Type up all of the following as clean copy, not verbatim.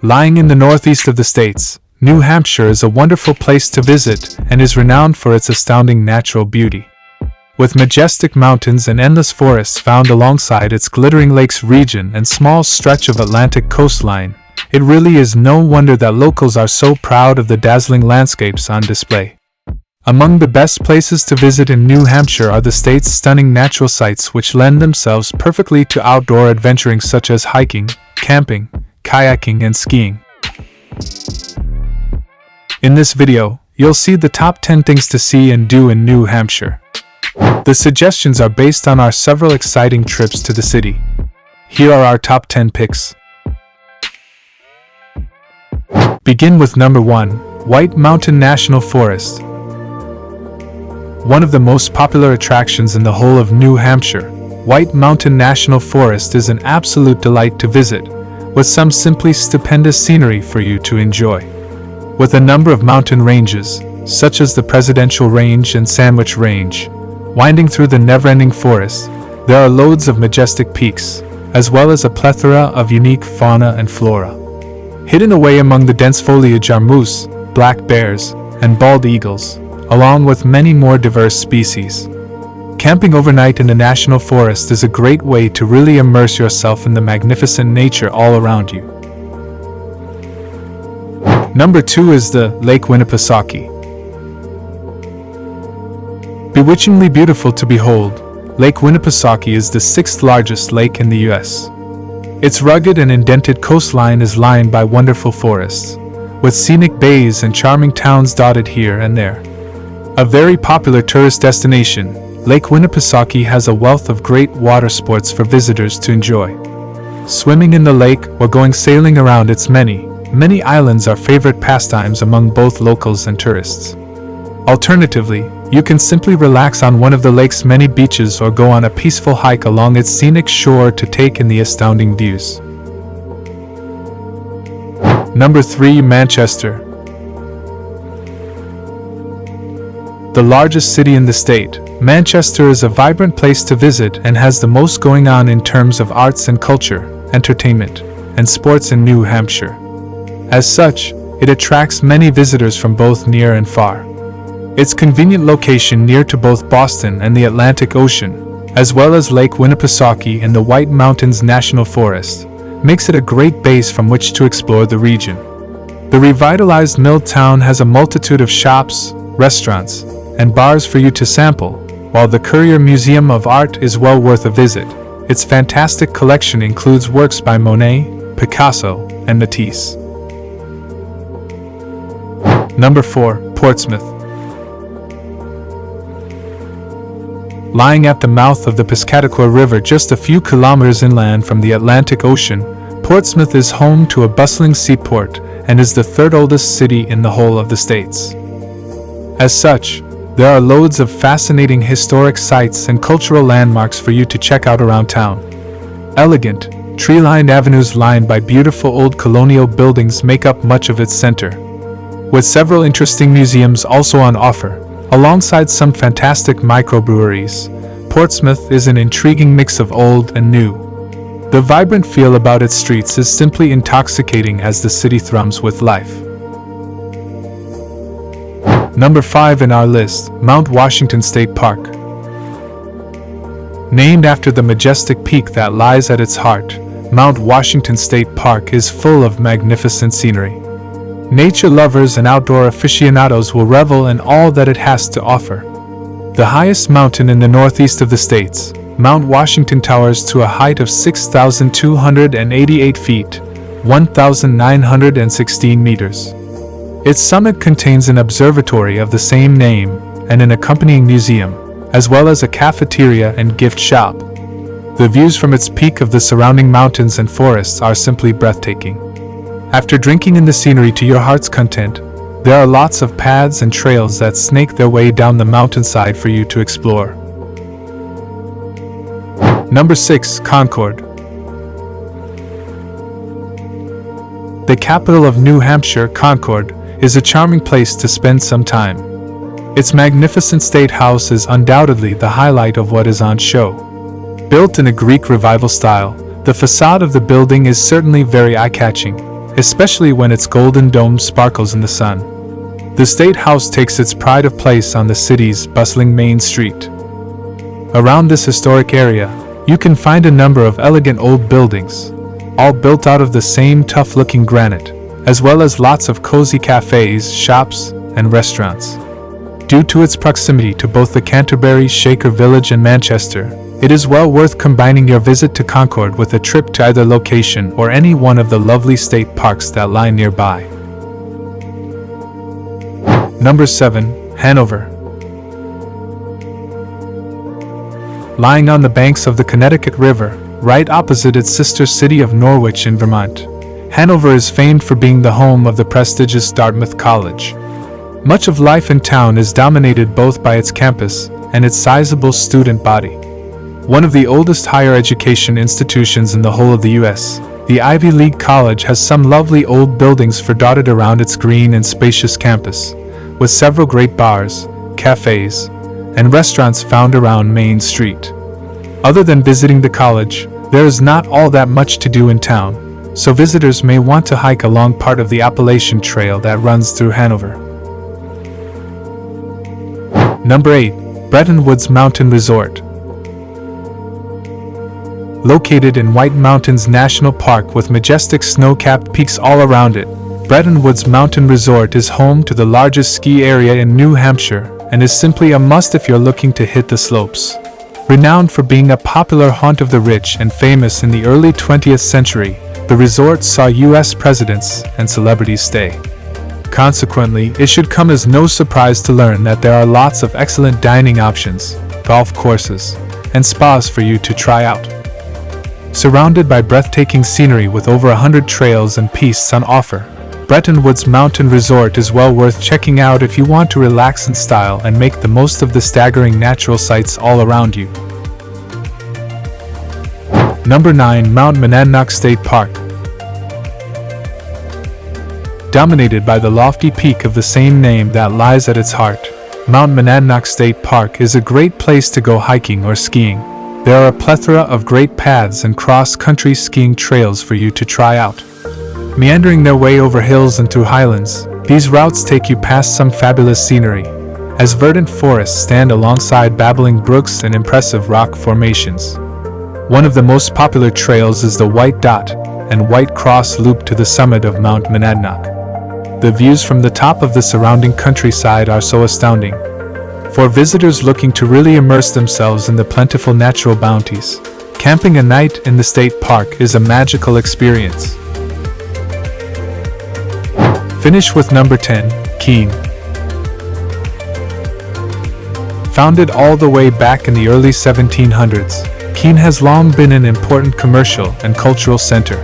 Lying in the northeast of the states, New Hampshire is a wonderful place to visit and is renowned for its astounding natural beauty. With majestic mountains and endless forests found alongside its glittering lakes region and small stretch of Atlantic coastline, it really is no wonder that locals are so proud of the dazzling landscapes on display. Among the best places to visit in New Hampshire are the state's stunning natural sights which lend themselves perfectly to outdoor adventuring such as hiking, camping, kayaking and skiing. In this video, you'll see the top 10 things to see and do in New Hampshire. The suggestions are based on our several exciting trips to the city. Here are our top 10 picks. Begin with number 1, White Mountain National Forest. One of the most popular attractions in the whole of New Hampshire, White Mountain National Forest is an absolute delight to visit, with some simply stupendous scenery for you to enjoy. With a number of mountain ranges, such as the Presidential Range and Sandwich Range, winding through the never-ending forest, there are loads of majestic peaks, as well as a plethora of unique fauna and flora. Hidden away among the dense foliage are moose, black bears, and bald eagles, along with many more diverse species. Camping overnight in the national forest is a great way to really immerse yourself in the magnificent nature all around you. Number 2 is the Lake Winnipesaukee. Bewitchingly beautiful to behold, Lake Winnipesaukee is the 6th largest lake in the U.S. Its rugged and indented coastline is lined by wonderful forests, with scenic bays and charming towns dotted here and there. A very popular tourist destination, Lake Winnipesaukee has a wealth of great water sports for visitors to enjoy. Swimming in the lake or going sailing around its many islands are favorite pastimes among both locals and tourists. Alternatively, you can simply relax on one of the lake's many beaches or go on a peaceful hike along its scenic shore to take in the astounding views. Number 3, Manchester. The largest city in the state, Manchester is a vibrant place to visit and has the most going on in terms of arts and culture, entertainment, and sports in New Hampshire. As such, it attracts many visitors from both near and far. Its convenient location near to both Boston and the Atlantic Ocean, as well as Lake Winnipesaukee and the White Mountains National Forest, makes it a great base from which to explore the region. The revitalized mill town has a multitude of shops, restaurants, and bars for you to sample, while the Currier Museum of Art is well worth a visit. Its fantastic collection includes works by Monet, Picasso, and Matisse. Number 4, Portsmouth. Lying at the mouth of the Piscataqua River just a few kilometers inland from the Atlantic Ocean, Portsmouth is home to a bustling seaport and is the 3rd oldest city in the whole of the States. As such, there are loads of fascinating historic sites and cultural landmarks for you to check out around town. Elegant, tree-lined avenues lined by beautiful old colonial buildings make up much of its center, with several interesting museums also on offer. Alongside some fantastic microbreweries, Portsmouth is an intriguing mix of old and new. The vibrant feel about its streets is simply intoxicating as the city thrums with life. Number 5 in our list, Mount Washington State Park. Named after the majestic peak that lies at its heart, Mount Washington State Park is full of magnificent scenery. Nature lovers and outdoor aficionados will revel in all that it has to offer. The highest mountain in the northeast of the states, Mount Washington towers to a height of 6,288 feet, 1,916 meters. Its summit contains an observatory of the same name and an accompanying museum, as well as a cafeteria and gift shop. The views from its peak of the surrounding mountains and forests are simply breathtaking. After drinking in the scenery to your heart's content, there are lots of paths and trails that snake their way down the mountainside for you to explore. Number 6, Concord. The capital of New Hampshire, Concord, is a charming place to spend some time. Its magnificent state house is undoubtedly the highlight of what is on show. Built in a Greek Revival style, the facade of the building is certainly very eye-catching, especially when its golden dome sparkles in the sun. The State House takes its pride of place on the city's bustling main street. Around this historic area, you can find a number of elegant old buildings, all built out of the same tough-looking granite, as well as lots of cozy cafes, shops, and restaurants. Due to its proximity to both the Canterbury Shaker Village and Manchester, it is well worth combining your visit to Concord with a trip to either location or any one of the lovely state parks that lie nearby. Number 7. Hanover. Lying on the banks of the Connecticut River, right opposite its sister city of Norwich in Vermont, Hanover is famed for being the home of the prestigious Dartmouth College. Much of life in town is dominated both by its campus and its sizable student body. One of the oldest higher education institutions in the whole of the U.S., the Ivy League College has some lovely old buildings dotted around its green and spacious campus, with several great bars, cafes, and restaurants found around Main Street. Other than visiting the college, there is not all that much to do in town, so visitors may want to hike along part of the Appalachian Trail that runs through Hanover. Number 8. Bretton Mountain Resort. Located in White Mountains National Park with majestic snow-capped peaks all around it, Bretton Mountain Resort is home to the largest ski area in New Hampshire and is simply a must if you're looking to hit the slopes. Renowned for being a popular haunt of the rich and famous in the early 20th century, the resort saw U.S. presidents and celebrities stay. Consequently, it should come as no surprise to learn that there are lots of excellent dining options, golf courses, and spas for you to try out. Surrounded by breathtaking scenery with over 100 trails and pistes on offer, Bretton Mountain Resort is well worth checking out if you want to relax in style and make the most of the staggering natural sights all around you. Number 9. Mount Monadnock State Park. Dominated by the lofty peak of the same name that lies at its heart, Mount Monadnock State Park is a great place to go hiking or skiing. There are a plethora of great paths and cross-country skiing trails for you to try out. Meandering their way over hills and through highlands, these routes take you past some fabulous scenery, as verdant forests stand alongside babbling brooks and impressive rock formations. One of the most popular trails is the White Dot and White Cross Loop to the summit of Mount Monadnock. The views from the top of the surrounding countryside are so astounding. For visitors looking to really immerse themselves in the plentiful natural bounties, camping a night in the state park is a magical experience. Finish with number 10, Keene. Founded all the way back in the early 1700s, Keene has long been an important commercial and cultural center.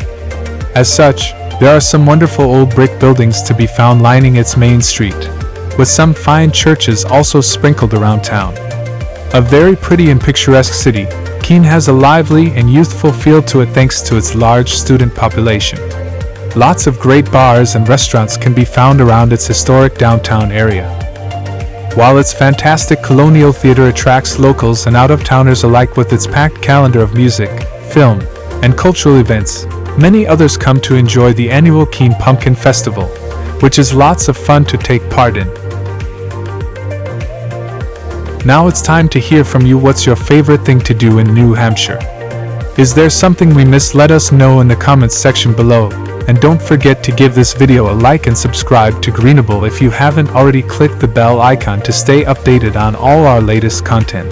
As such, there are some wonderful old brick buildings to be found lining its main street, with some fine churches also sprinkled around town. A very pretty and picturesque city, Keene has a lively and youthful feel to it thanks to its large student population. Lots of great bars and restaurants can be found around its historic downtown area. While its fantastic colonial theater attracts locals and out-of-towners alike with its packed calendar of music, film, and cultural events, many others come to enjoy the annual Keene Pumpkin Festival, which is lots of fun to take part in. Now it's time to hear from you. What's your favorite thing to do in New Hampshire? Is there something we missed? Let us know in the comments section below. And don't forget to give this video a like and subscribe to Greenable if you haven't already. Click the bell icon to stay updated on all our latest content.